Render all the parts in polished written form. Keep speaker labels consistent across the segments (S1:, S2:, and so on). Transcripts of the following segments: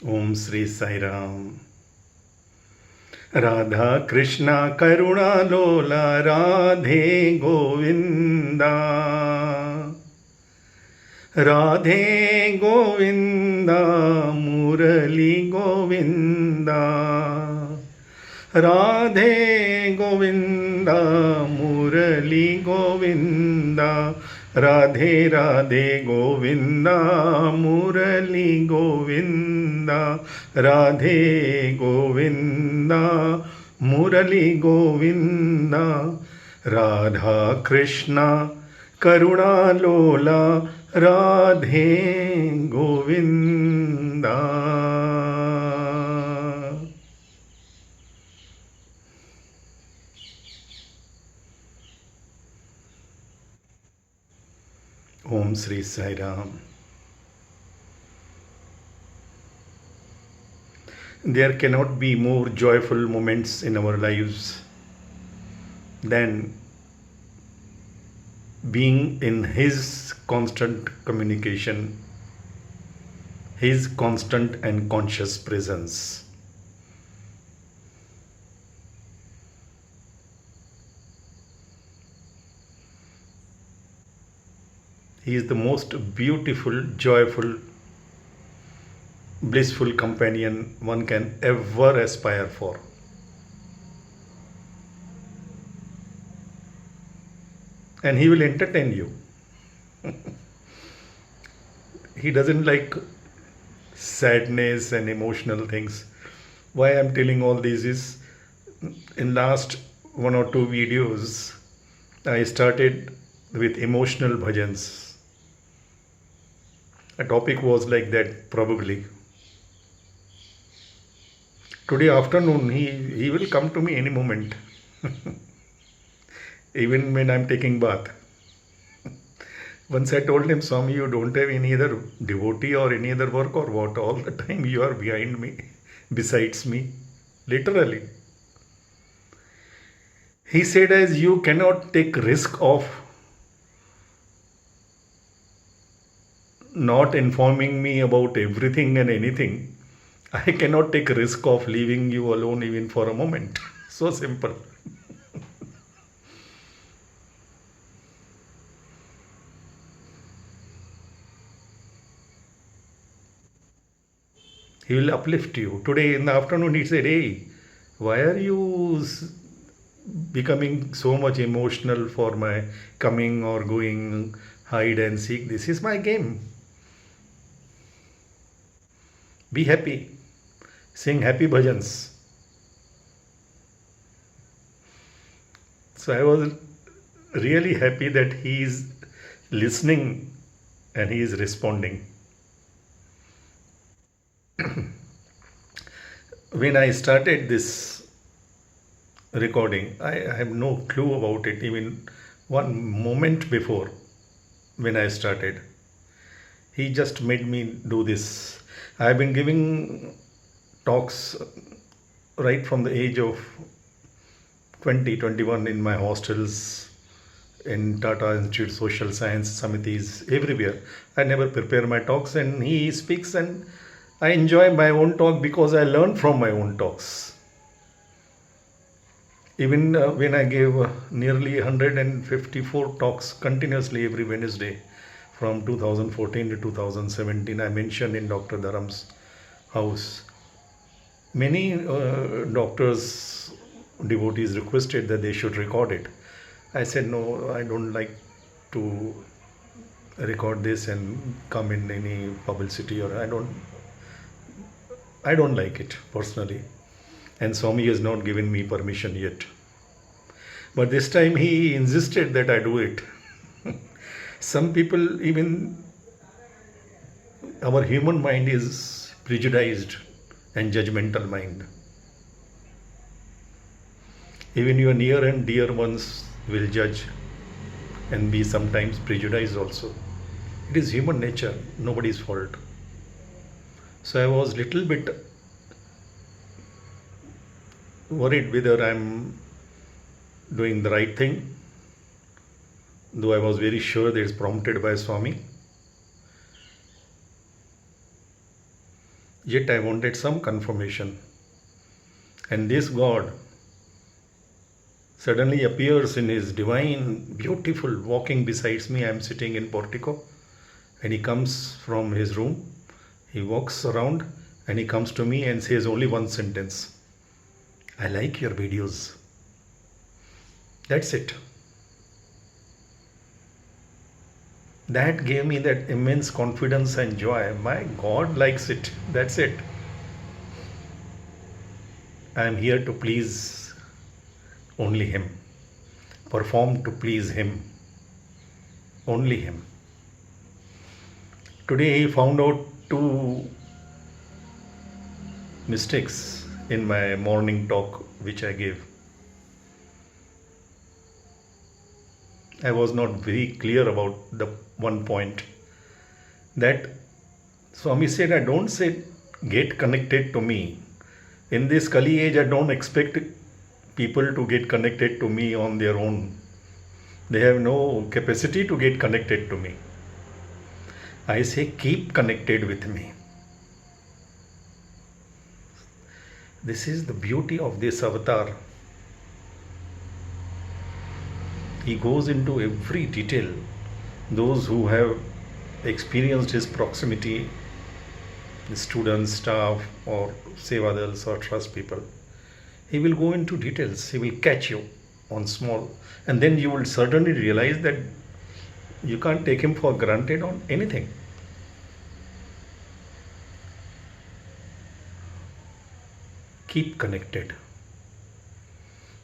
S1: Om Sri Sai Ram. Radha Krishna Karuna Lola Radhe Govinda. Radhe Govinda Murali Govinda. Radhe Govinda Murali Govinda. Radhe Radhe Govinda Murali Govinda. Radhe Govinda Murali Govinda. Radha Krishna Karuna Lola Radhe Govinda. Om Sri Sai Ram. There cannot be more joyful moments in our lives than being in His constant communication, His constant and conscious presence. He is the most beautiful, joyful, blissful companion one can ever aspire for. And He will entertain you. He doesn't like sadness and emotional things. Why I'm telling all this is in last one or two videos I started with emotional bhajans. A topic was like that probably. Today afternoon he will come to me any moment. Even when I'm taking bath. Once I told him, Swami, you don't have any other devotee or any other work or what? All the time you are behind me, besides me. Literally. He said, as you cannot take risk of not informing me about everything and anything, I cannot take risk of leaving you alone even for a moment. So simple. He will uplift you. Today in the afternoon, he said, hey, why are you becoming so much emotional for my coming or going hide and seek? This is my game. Be happy. Sing happy bhajans. So I was really happy that he is listening and he is responding. When I started this recording, I have no clue about it. Even one moment before when I started, he just made me do this. I've been giving talks right from the age of 20, 21 in my hostels, in Tata Institute, Social Science Samitis, everywhere. I never prepare my talks, and he speaks, and I enjoy my own talk because I learn from my own talks. Even when I gave nearly 154 talks continuously every Wednesday from 2014 to 2017, I mentioned in Dr. Dharam's house. Many doctors, devotees requested that they should record it. I said, no, I don't like to record this and come in any publicity, or I don't like it personally. And Swami has not given me permission yet. But this time he insisted that I do it. Some people, even our human mind is prejudiced and judgmental mind. Even your near and dear ones will judge and be sometimes prejudiced also. It is human nature, nobody's fault. So I was little bit worried whether I'm doing the right thing, though I was very sure that it's prompted by Swami. Yet I wanted some confirmation. And this God suddenly appears in his divine, beautiful, walking besides me. I am sitting in portico, and he comes from his room. He walks around and he comes to me and says only one sentence: I like your videos. That's it. That gave me that immense confidence and joy. My God likes it. That's it. I am here to please only Him, perform to please Him, only Him. Today he found out two mistakes in my morning talk which I gave. I was not very clear about the one point that Swami said, I don't say get connected to me. In this Kali age, I don't expect people to get connected to me on their own. They have no capacity to get connected to me. I say keep connected with me. This is the beauty of this avatar. He goes into every detail. Those who have experienced his proximity, the students, staff, or sevadals or trust people, he will go into details. He will catch you on small, and then you will certainly realize that you can't take him for granted on anything. Keep connected.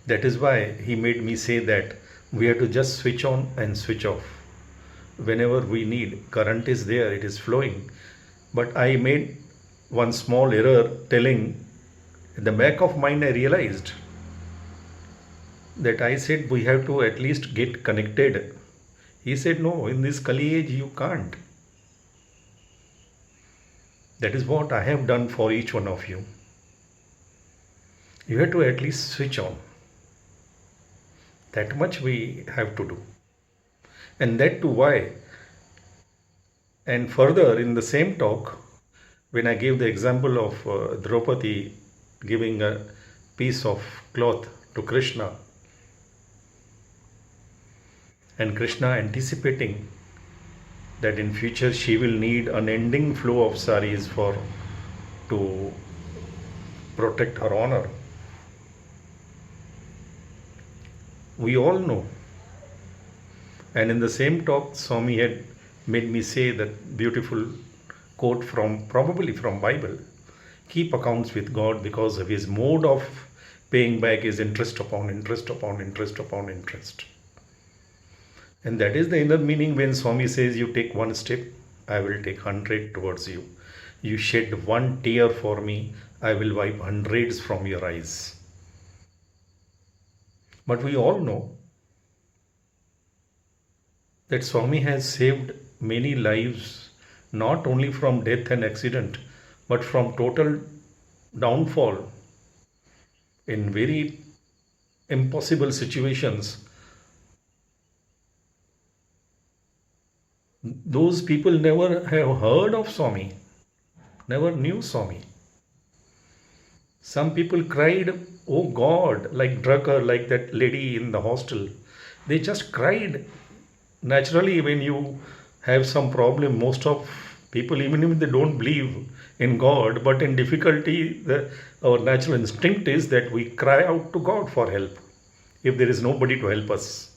S1: That is why he made me say that we have to just switch on and switch off. Whenever we need, current is there, it is flowing. But I made one small error telling, in the back of mind I realized that I said we have to at least get connected. He said, no, in this Kali age you can't. That is what I have done for each one of you. You have to at least switch on. That much we have to do. And that too, why? And further, in the same talk, when I gave the example of Draupadi giving a piece of cloth to Krishna, and Krishna anticipating that in future she will need unending flow of saris to protect her honor. We all know. And in the same talk, Swami had made me say that beautiful quote probably from Bible: keep accounts with God, because of his mode of paying back is interest upon interest upon interest upon interest. And that is the inner meaning when Swami says, you take one step, I will take 100 towards you. You shed one tear for me, I will wipe hundreds from your eyes. But we all know that Swami has saved many lives, not only from death and accident, but from total downfall in very impossible situations. Those people never have heard of Swami, never knew Swami. Some people cried, oh God, like Drucker, like that lady in the hostel. They just cried. Naturally, when you have some problem, most of people, even if they don't believe in God, but in difficulty, our natural instinct is that we cry out to God for help if there is nobody to help us.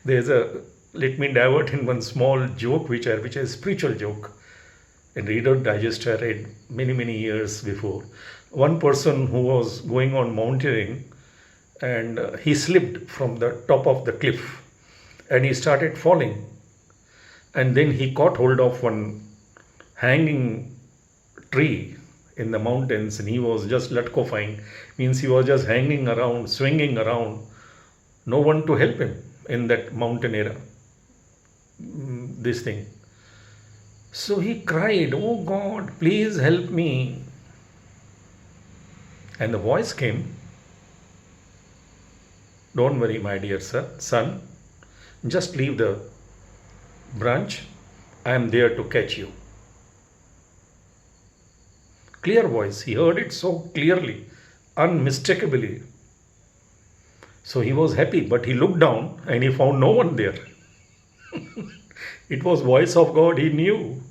S1: Let me divert in one small joke, which is a spiritual joke. In Reader Digest I read many years before. One person who was going on mountaineering, and he slipped from the top of the cliff and he started falling. And then he caught hold of one hanging tree in the mountains, and he was just latkofying, means he was just hanging around, swinging around. No one to help him in that mountain era. This thing. So he cried, oh God, please help me. And the voice came, don't worry, my dear son, just leave the branch. I am there to catch you. Clear voice. He heard it so clearly, unmistakably. So he was happy, but he looked down and he found no one there. It was voice of God. He knew.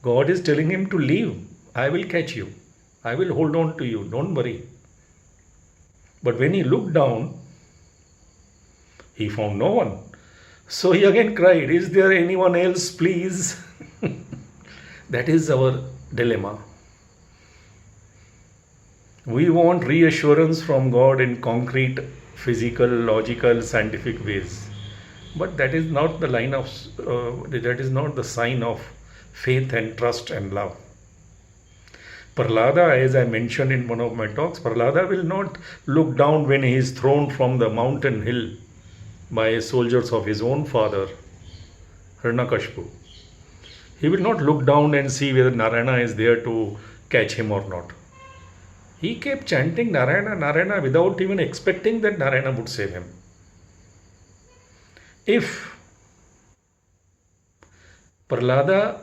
S1: God is telling him to leave. I will catch you. I will hold on to you. Don't worry. But when he looked down, he found no one. So he again cried, is there anyone else, please? That is our dilemma. We want reassurance from God in concrete, physical, logical, scientific ways. But that is not the line of, that is not the sign of faith and trust and love. Prahlada, as I mentioned in one of my talks, Prahlada will not look down when he is thrown from the mountain hill by soldiers of his own father, Hiranyakashipu. He will not look down and see whether Narayana is there to catch him or not. He kept chanting Narayana, Narayana without even expecting that Narayana would save him. If Prahlada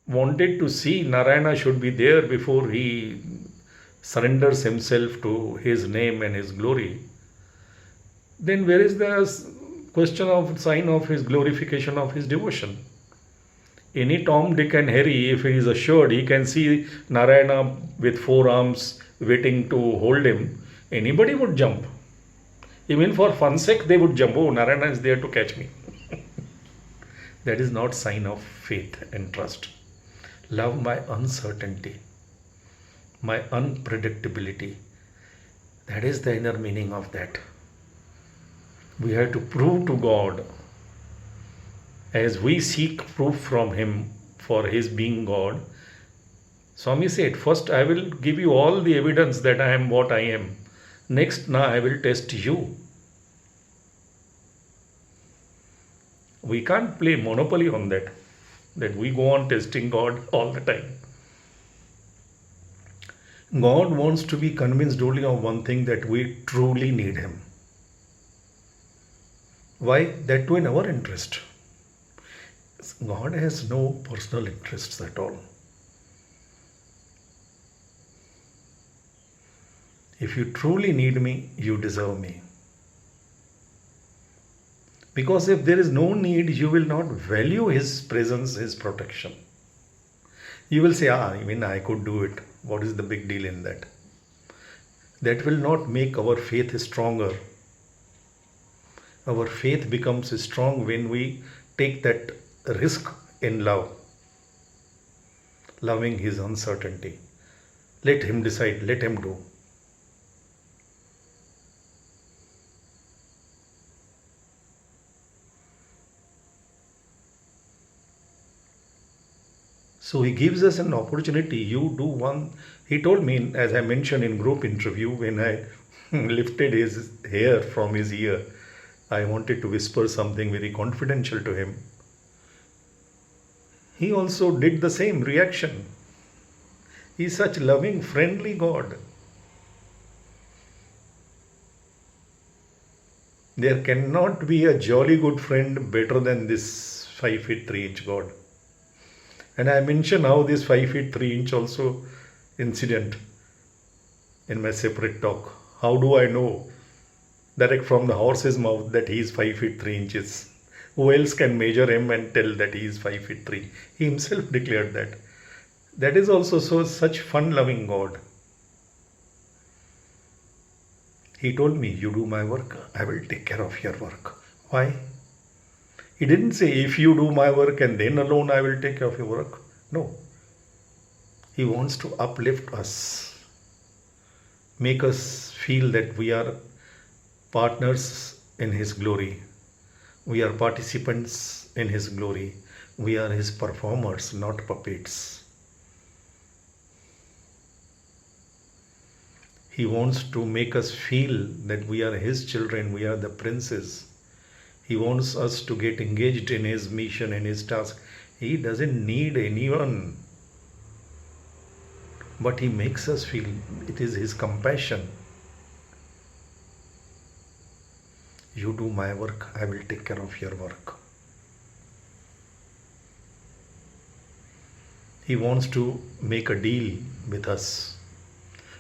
S1: wanted to see Narayana should be there before he surrenders himself to his name and his glory, then where is the question of sign of his glorification of his devotion? Any Tom, Dick and Harry, if he is assured he can see Narayana with four arms waiting to hold him, anybody would jump. Even for fun's sake, they would jump. Oh, Narayana is there to catch me. That is not sign of faith and trust. Love my uncertainty, my unpredictability. That is the inner meaning of that. We have to prove to God, as we seek proof from Him for His being God. Swami said, first I will give you all the evidence that I am what I am. Next, now I will test you. We can't play monopoly on that we go on testing God all the time. God wants to be convinced only of one thing, that we truly need Him. Why? That too in our interest. God has no personal interests at all. If you truly need me, you deserve me. Because if there is no need, you will not value His presence, His protection. You will say, I could do it. What is the big deal in that? That will not make our faith stronger. Our faith becomes strong when we take that risk in love. Loving His uncertainty. Let Him decide, let Him do. So He gives us an opportunity. You do one. He told me, as I mentioned in group interview, when I lifted his hair from his ear, I wanted to whisper something very confidential to him. He also did the same reaction. He is such loving, friendly God. There cannot be a jolly good friend better than this 5 feet 3 inch God. And I mention how this 5 feet 3 inch also incident in my separate talk. How do I know direct from the horse's mouth that he is 5 feet 3 inches? Who else can measure him and tell that he is 5 feet 3? He himself declared that. That is also such fun-loving God. He told me, you do my work, I will take care of your work. Why? He didn't say, if you do my work and then alone I will take care of your work. No. He wants to uplift us, make us feel that we are partners in His glory. We are participants in His glory. We are His performers, not puppets. He wants to make us feel that we are His children, we are the princes. He wants us to get engaged in His mission and His task. He doesn't need anyone. But He makes us feel it is His compassion. You do my work, I will take care of your work. He wants to make a deal with us,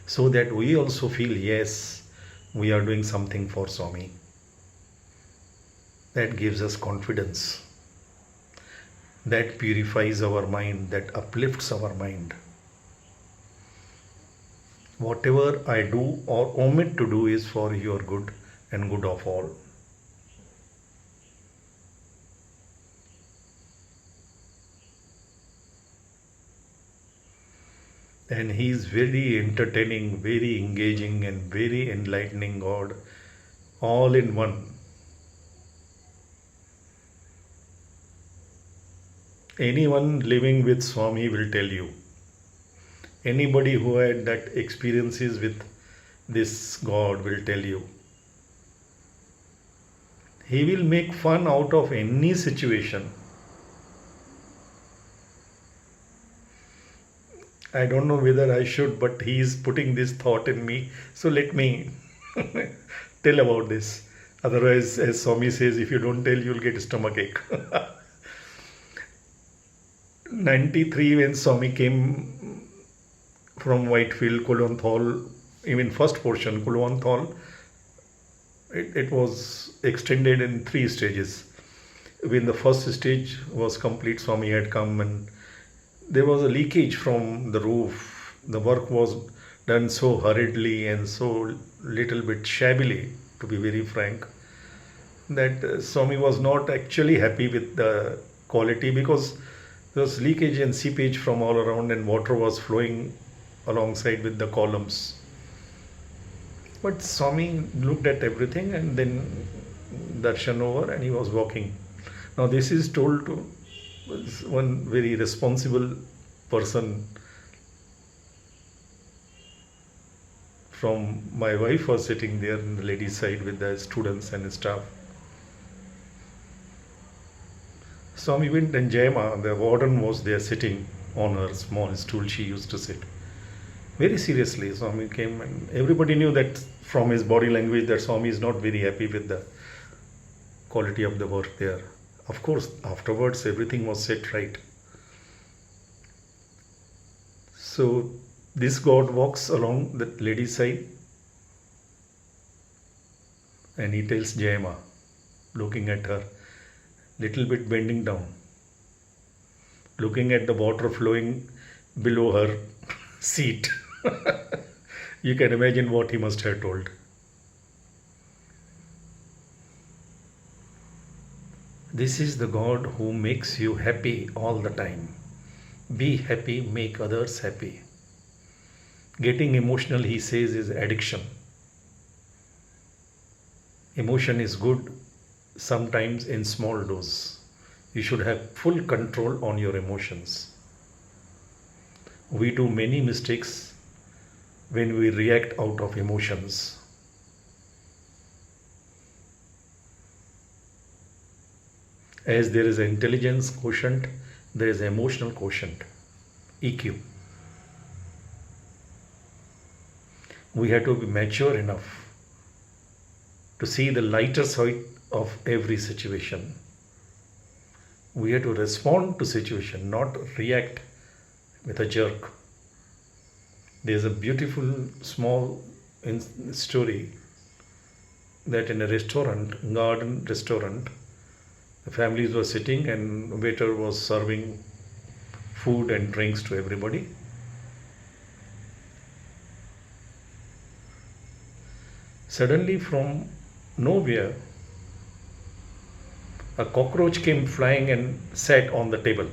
S1: so that we also feel, yes, we are doing something for Swami. That gives us confidence, that purifies our mind, that uplifts our mind. Whatever I do or omit to do is for your good and good of all. And he is very entertaining, very engaging, and very enlightening God, all in one. Anyone living with Swami will tell you. Anybody who had that experiences with this God will tell you. He will make fun out of any situation. I don't know whether I should, but he is putting this thought in me. So let me tell about this. Otherwise, as Swami says, if you don't tell, you'll get stomachache. 93, when Swami came from Whitefield, Kulwant, even first portion, Kulwant, it was extended in 3 stages. When the first stage was complete, Swami had come and there was a leakage from the roof. The work was done so hurriedly and so little bit shabbily, to be very frank, that Swami was not actually happy with the quality, because there was leakage and seepage from all around and water was flowing alongside with the columns. But Swami looked at everything and then darshan over and he was walking. Now this is told to one very responsible person. From my wife was sitting there in the ladies' side with the students and staff. Swami went and Jayama, the warden, was there sitting on her small stool she used to sit. Very seriously, Swami came and everybody knew that from his body language that Swami is not very happy with the quality of the work there. Of course, afterwards everything was set right. So this God walks along the lady's side and he tells Jayama, looking at her, little bit bending down, looking at the water flowing below her seat. You can imagine what he must have told. This is the God who makes you happy all the time. Be happy, make others happy. Getting emotional, he says, is addiction. Emotion is good sometimes in small dose. You should have full control on your emotions. We do many mistakes when we react out of emotions. As there is an intelligence quotient, there is an emotional quotient, EQ. We have to be mature enough to see the lighter side of every situation. We have to respond to situation, not react with a jerk. There's a beautiful small story that in a restaurant, garden restaurant, the families were sitting and waiter was serving food and drinks to everybody. Suddenly from nowhere, a cockroach came flying and sat on the table.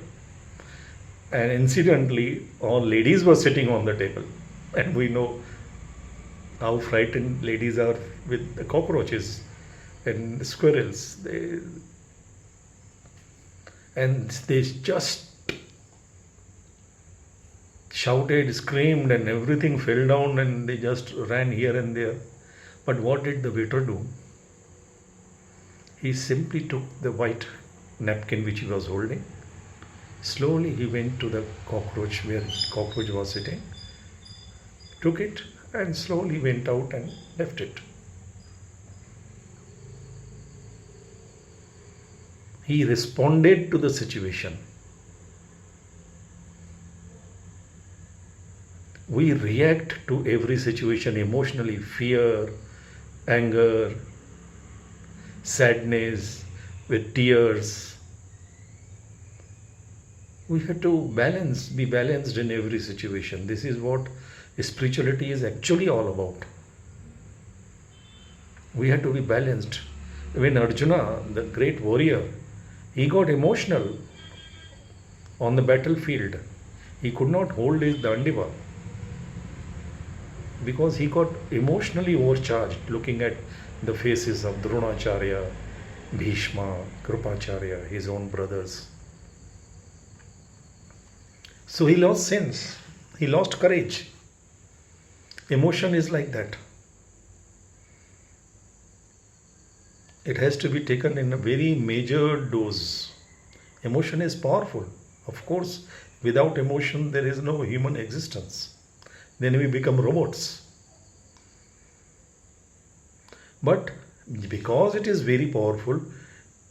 S1: And incidentally, all ladies were sitting on the table. And we know how frightened ladies are with the cockroaches and squirrels. They just shouted, screamed, and everything fell down and they just ran here and there. But what did the waiter do? He simply took the white napkin which he was holding. Slowly he went to the cockroach where cockroach was sitting, took it and slowly went out and left it. He responded to the situation. We react to every situation emotionally, fear, anger, sadness, with tears. We have to be balanced in every situation. This is what spirituality is actually all about. We have to be balanced. When Arjuna, the great warrior, he got emotional on the battlefield. He could not hold his dandiva because he got emotionally overcharged looking at the faces of Dronacharya, Bhishma, Kripacharya, his own brothers. So he lost sense, he lost courage. Emotion is like that. It has to be taken in a very measured dose. Emotion is powerful. Of course, without emotion, there is no human existence. Then we become robots. But because it is very powerful,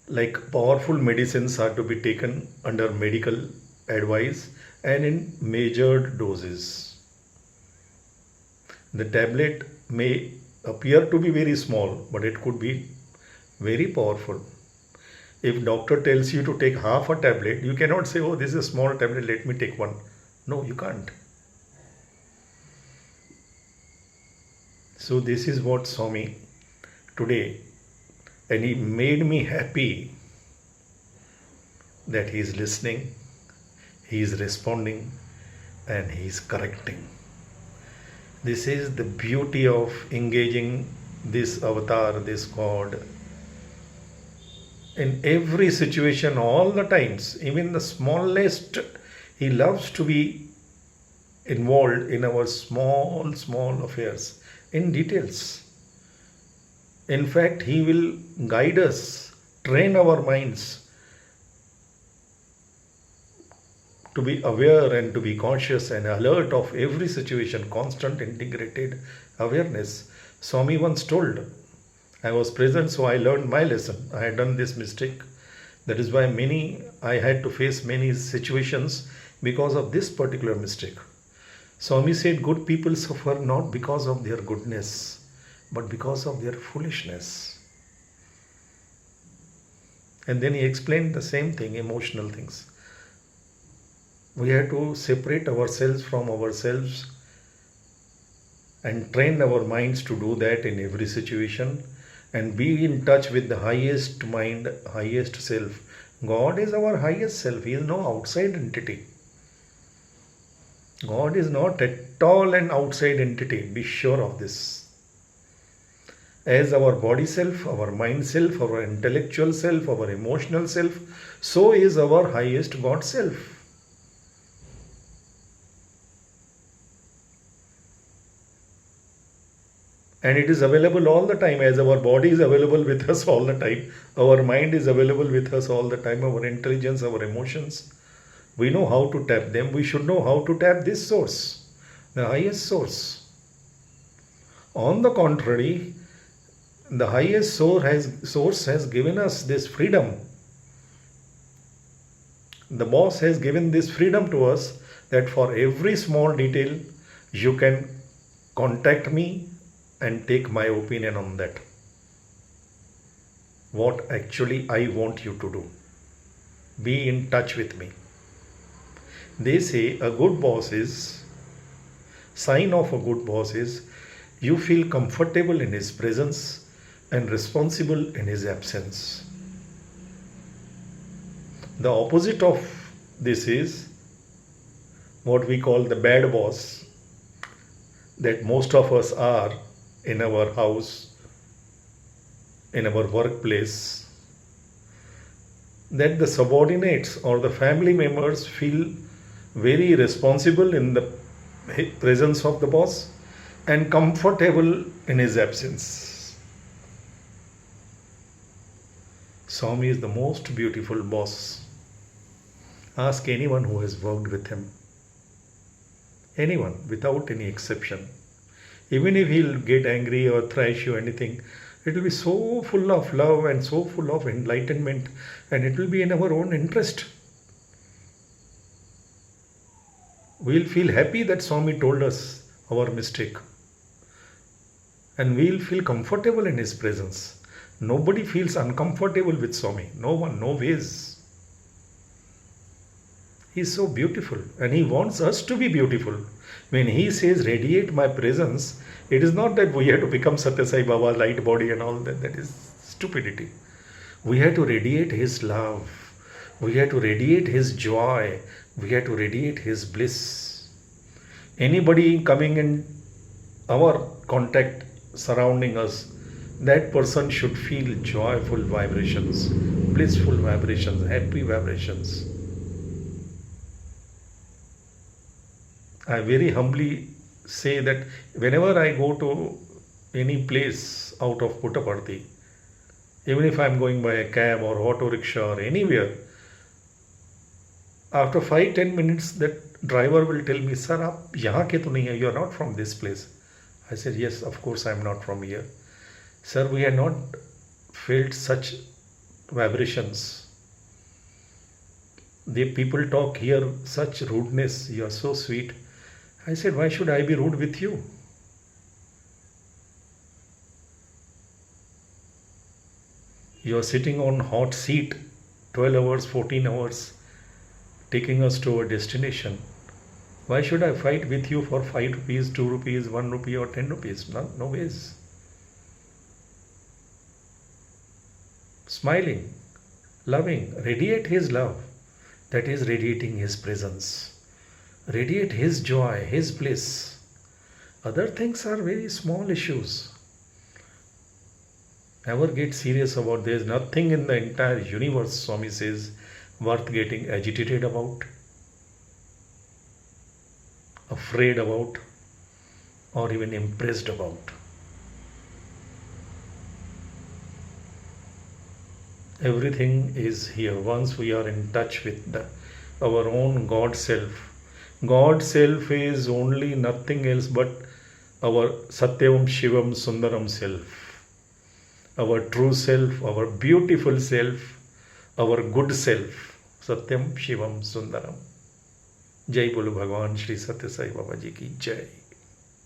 S1: like powerful medicines are to be taken under medical advice and in measured doses. The tablet may appear to be very small, but it could be very powerful. If doctor tells you to take half a tablet, you cannot say, oh, this is a small tablet, let me take one. No, you can't. So this is what Swami today, and he made me happy that he is listening, he is responding, and he is correcting. This is the beauty of engaging this avatar, this God. In every situation, all the times, even the smallest, he loves to be involved in our small affairs, in details. In fact, he will guide us, train our minds to be aware and to be conscious and alert of every situation, constant integrated awareness. Swami once told, I was present, so I learned my lesson. I had done this mistake. That is why I had to face many situations because of this particular mistake. Swami said, good people suffer not because of their goodness, but because of their foolishness. And then he explained the same thing, emotional things. We have to separate ourselves from ourselves and train our minds to do that in every situation and be in touch with the highest mind, highest self. God is our highest self. He is no outside entity. God is not at all an outside entity. Be sure of this. As our body self, our mind self, our intellectual self, our emotional self, so is our highest God self. And it is available all the time, as our body is available with us all the time. Our mind is available with us all the time. Our intelligence, our emotions. We know how to tap them. We should know how to tap this source, the highest source. On the contrary, the highest source has given us this freedom. The boss has given this freedom to us that for every small detail, you can contact me and take my opinion on that. What actually I want you to do. Be in touch with me. They say a good boss is, sign of a good boss is, you feel comfortable in his presence and responsible in his absence. The opposite of this is what we call the bad boss, that most of us are in our house, in our workplace, that the subordinates or the family members feel very responsible in the presence of the boss and comfortable in his absence. Swami is the most beautiful boss. Ask anyone who has worked with him. Anyone, without any exception. Even if he'll get angry or thrash you anything, it will be so full of love and so full of enlightenment, and it will be in our own interest. we'll feel happy that Swami told us our mistake, and we'll feel comfortable in his presence. Nobody feels uncomfortable with Swami. No one, no ways. He's so beautiful and he wants us to be beautiful. When he says radiate my presence, it is not that we have to become Satya Sai Baba, light body and all that. That is stupidity. We have to radiate his love. We have to radiate his joy. We have to radiate his bliss. Anybody coming in our contact surrounding us, that person should feel joyful vibrations, blissful vibrations, happy vibrations. I very humbly say that whenever I go to any place out of Puttaparthi, even if I am going by a cab or auto rickshaw or anywhere, after 5-10 minutes that driver will tell me, sir, आप यहाँ के तो नहीं हैं, you are not from this place. I said, yes, of course I am not from here. Sir, we have not felt such vibrations. The people talk here such rudeness, you are so sweet. I said, why should I be rude with you? You are sitting on hot seat 12 hours, 14 hours, taking us to our destination. Why should I fight with you for 5 rupees, 2 rupees, 1 rupee or 10 rupees? No ways. Smiling, loving, radiate his love. That is radiating his presence. Radiate his joy, his bliss. Other things are very small issues. Never get serious about. There is nothing in the entire universe, Swami says, worth getting agitated about, afraid about, or even impressed about. Everything is here once we are in touch with our own God self. God self is only nothing else but our Satyavam Shivam Sundaram self, our true self, our beautiful self, our good self, Satyam Shivam Sundaram. जय बोलो भगवान श्री सत्य साई बाबा जी की जय.